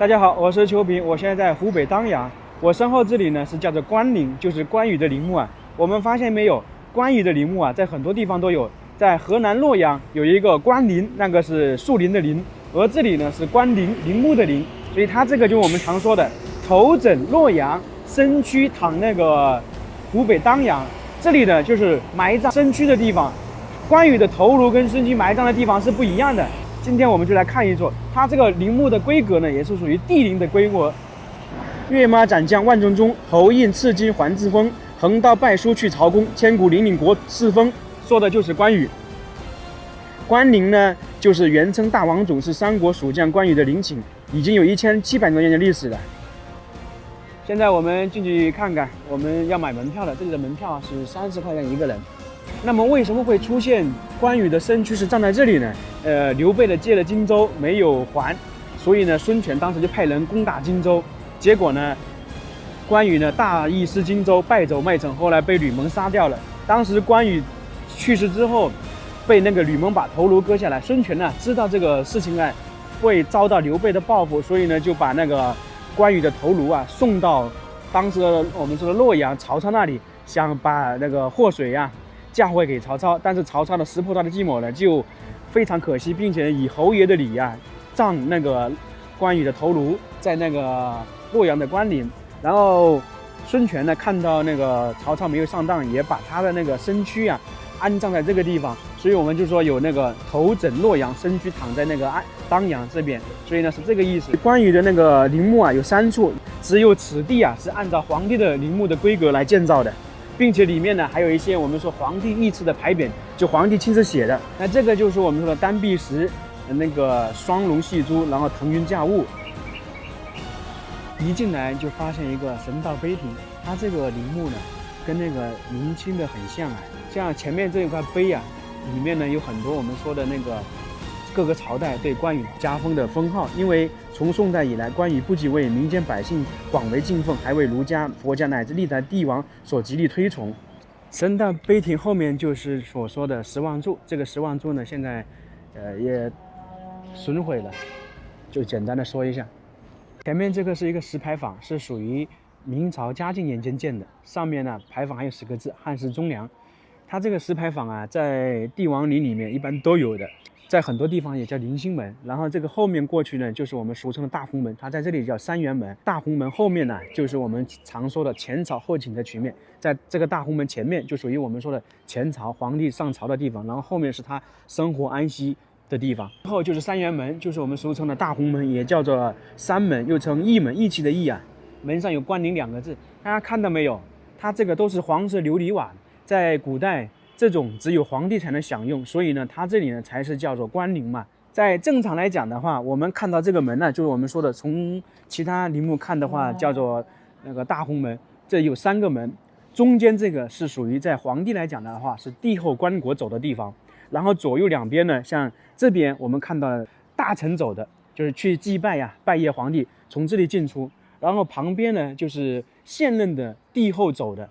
大家好，我是邱平，我现在在湖北当阳。我身后这里呢是叫做关陵，就是关羽的陵墓啊。我们发现没有，关羽的陵墓啊，在很多地方都有。在河南洛阳有一个关陵，那个是树林的林，而这里呢是关陵，陵墓的陵，所以它这个就我们常说的头枕洛阳，身躯躺那个湖北当阳。这里呢就是埋葬身躯的地方。关羽的头颅跟身躯埋葬的地方是不一样的。今天我们就来看一座，它这个陵墓的规格呢，也是属于帝陵的规格。跃马斩将万众中，侯印赐金还自封，横刀拜书去曹公，千古凛凛国世风。说的就是关羽。关陵呢，就是原称大王冢，是三国蜀将关羽的陵寝，已经有1700多年的历史了。现在我们进去看看，我们要买门票的，这里的门票是30块钱一个人。那么为什么会出现关羽的身躯是葬在这里呢？刘备的借了荆州没有还，所以呢，孙权当时就派人攻打荆州，结果呢，关羽呢大意失荆州，败走麦城，后来被吕蒙杀掉了。当时关羽去世之后，被那个吕蒙把头颅割下来。孙权呢知道这个事情呢会遭到刘备的报复，所以呢就把那个关羽的头颅啊送到当时我们说的洛阳曹操那里，想把那个祸水啊嫁祸给曹操。但是曹操呢识破他的计谋呢，就非常可惜，并且以侯爷的礼啊葬那个关羽的头颅在那个洛阳的关陵。然后孙权呢看到那个曹操没有上当，也把他的那个身躯啊安葬在这个地方，所以我们就说有那个头枕洛阳，身躯躺在那个当阳这边，所以呢是这个意思。关羽的那个陵墓啊有3处，只有此地啊是按照皇帝的陵墓的规格来建造的，并且里面呢还有一些我们说皇帝御赐的牌匾，就皇帝亲自写的。那这个就是我们说的丹碧石，那个双龙戏珠，然后腾云驾雾。一进来就发现一个神道碑亭，它这个陵墓呢跟那个明清的很像啊，像前面这一块碑啊，里面呢有很多我们说的那个各个朝代对关羽加封的封号。因为从宋代以来，关羽不仅为民间百姓广为敬奉，还为儒家、佛家乃至历代帝王所极力推崇。神道碑亭后面就是所说的十望柱，这个十望柱呢现在也损毁了，就简单的说一下。前面这个是一个石牌坊，是属于明朝嘉靖年间建的，上面呢牌坊还有10个字汉室忠良。它这个石牌坊啊，在帝王陵里面一般都有的，在很多地方也叫临星门。然后这个后面过去呢，就是我们俗称的大红门，它在这里叫三元门。大红门后面呢，就是我们常说的前朝后秦的局面，在这个大红门前面就属于我们说的前朝皇帝上朝的地方，然后后面是他生活安息的地方。然后就是三元门，就是我们俗称的大红门，也叫做三门，又称义门，义气的义啊。门上有关陵2个字，大家看到没有？它这个都是黄色琉璃瓦，在古代这种只有皇帝才能享用，所以呢，它这里呢才是叫做关陵嘛。在正常来讲的话，我们看到这个门呢，就是我们说的从其他陵墓看的话，叫做那个大红门。这有3个门，中间这个是属于在皇帝来讲的话是帝后棺椁走的地方，然后左右两边呢，像这边我们看到大臣走的，就是去祭拜呀、拜谒皇帝，从这里进出。然后旁边呢就是现任的帝后走的，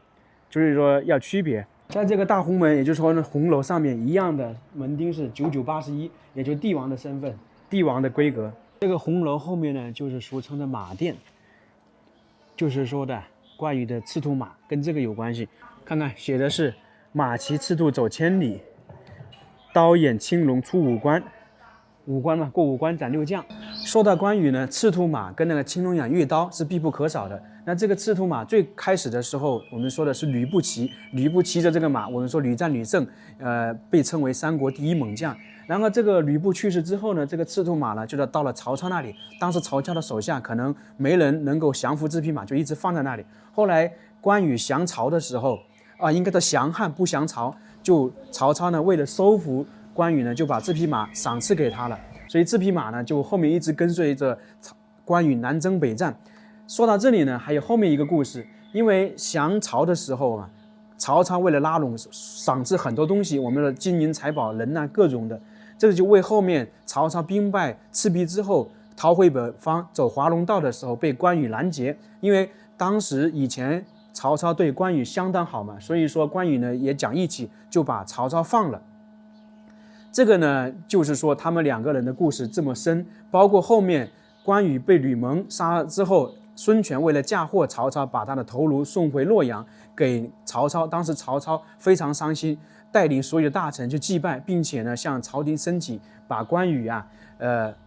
就是说要区别。在这个大红门，也就是说红楼上面一样的门钉是9981，也就是帝王的身份、帝王的规格。这个红楼后面呢就是俗称的马殿，就是说的关羽的赤兔马跟这个有关系。看看写的是马骑赤兔走千里，刀眼青龙出五关。五关嘛，过五关斩六将。说到关羽呢，赤兔马跟那个青龙偃月刀是必不可少的。那这个赤兔马最开始的时候，我们说的是吕布骑，吕布骑着这个马，我们说屡战屡胜，被称为三国第一猛将。然后这个吕布去世之后呢，这个赤兔马呢就到了曹操那里。当时曹操的手下可能没人能够降服这匹马，就一直放在那里。后来关羽降曹的时候应该叫降汉不降曹，就曹操呢为了收服关羽呢，就把这匹马赏赐给他了，所以这匹马呢，就后面一直跟随着关羽南征北战。说到这里呢，还有后面一个故事，因为降曹的时候啊，曹操为了拉拢，赏赐很多东西，我们的金银财宝、人啊各种的，这个就为后面曹操兵败赤壁之后逃回北方走华容道的时候被关羽拦截，因为当时以前曹操对关羽相当好嘛，所以说关羽呢也讲义气，就把曹操放了。这个呢，就是说他们2个人的故事这么深，包括后面关羽被吕蒙杀了之后，孙权为了嫁祸曹操，把他的头颅送回洛阳给曹操。当时曹操非常伤心，带领所有的大臣去祭拜，并且呢向朝廷申请把关羽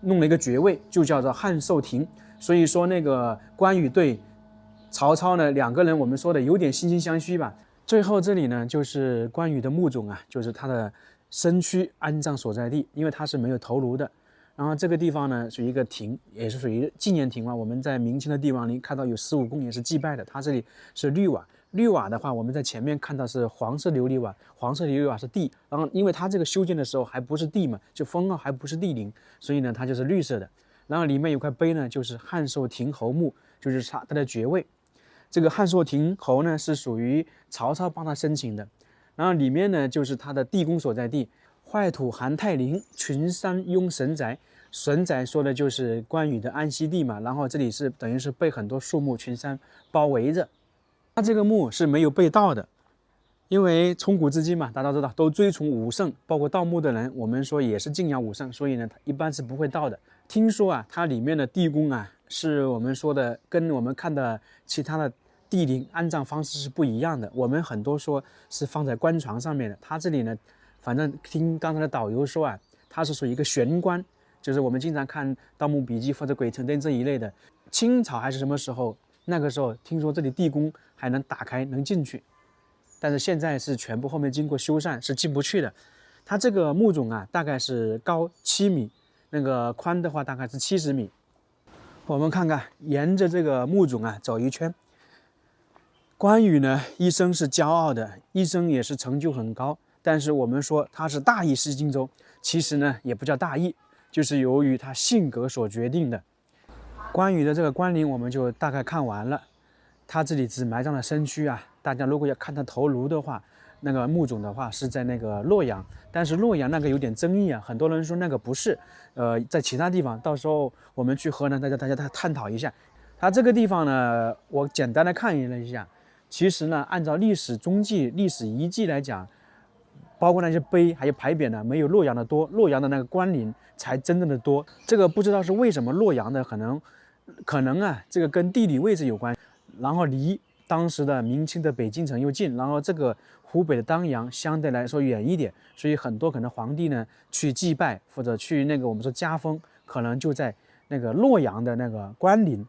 弄了一个爵位，就叫做汉寿亭。所以说那个关羽对曹操呢两个人我们说的有点惺惺相惜吧。最后这里呢就是关羽的墓冢就是他的身躯安葬所在地，因为他是没有头颅的。然后这个地方呢属于一个亭，也是属于纪念亭嘛。我们在明清的帝王陵看到有15公也是祭拜的，它这里是绿瓦。绿瓦的话，我们在前面看到是黄色琉璃瓦，黄色琉璃瓦是地。然后因为它这个修建的时候还不是地嘛，就封号还不是帝陵，所以呢它就是绿色的。然后里面有块碑呢，就是汉寿亭侯墓，就是他的爵位。这个汉寿亭侯呢是属于曹操帮他申请的。然后里面呢就是他的地宫所在地，坏土韩泰陵，群山拥神宅。神宅说的就是关羽的安息地嘛。然后这里是等于是被很多树木群山包围着。他这个墓是没有被盗的，因为从古至今嘛，大家知道都追崇武圣，包括盗墓的人，我们说也是敬仰武圣，所以呢，一般是不会盗的。听说它里面的地宫是我们说的跟我们看的其他的帝陵安葬方式是不一样的。我们很多说是放在棺床上面的，它这里呢，反正听刚才的导游说它是属于一个悬棺，就是我们经常看《盗墓笔记》或者《鬼城灯》这一类的。清朝还是什么时候？那个时候听说这里地宫还能打开能进去，但是现在是全部后面经过修缮是进不去的。它这个墓冢大概是高7米，那个宽的话大概是70米。我们看看沿着这个墓冢走一圈。关羽呢一生是骄傲的，一生也是成就很高，但是我们说他是大意失荆州，其实呢也不叫大意，就是由于他性格所决定的。关羽的这个关陵我们就大概看完了，他这里只埋葬了身躯大家如果要看他头颅的话，那个墓冢的话是在那个洛阳，但是洛阳那个有点争议很多人说那个不是，在其他地方，到时候我们去河南，大家探讨一下。他这个地方呢，我简单的看了一下，其实呢，按照历史踪迹、历史遗迹来讲，包括那些碑还有牌匾没有洛阳的多，洛阳的那个关陵才真正的多。这个不知道是为什么，洛阳的可能这个跟地理位置有关，然后离当时的明清的北京城又近，然后这个湖北的当阳相对来说远一点，所以很多可能皇帝呢去祭拜或者去那个我们说加封，可能就在那个洛阳的那个关陵。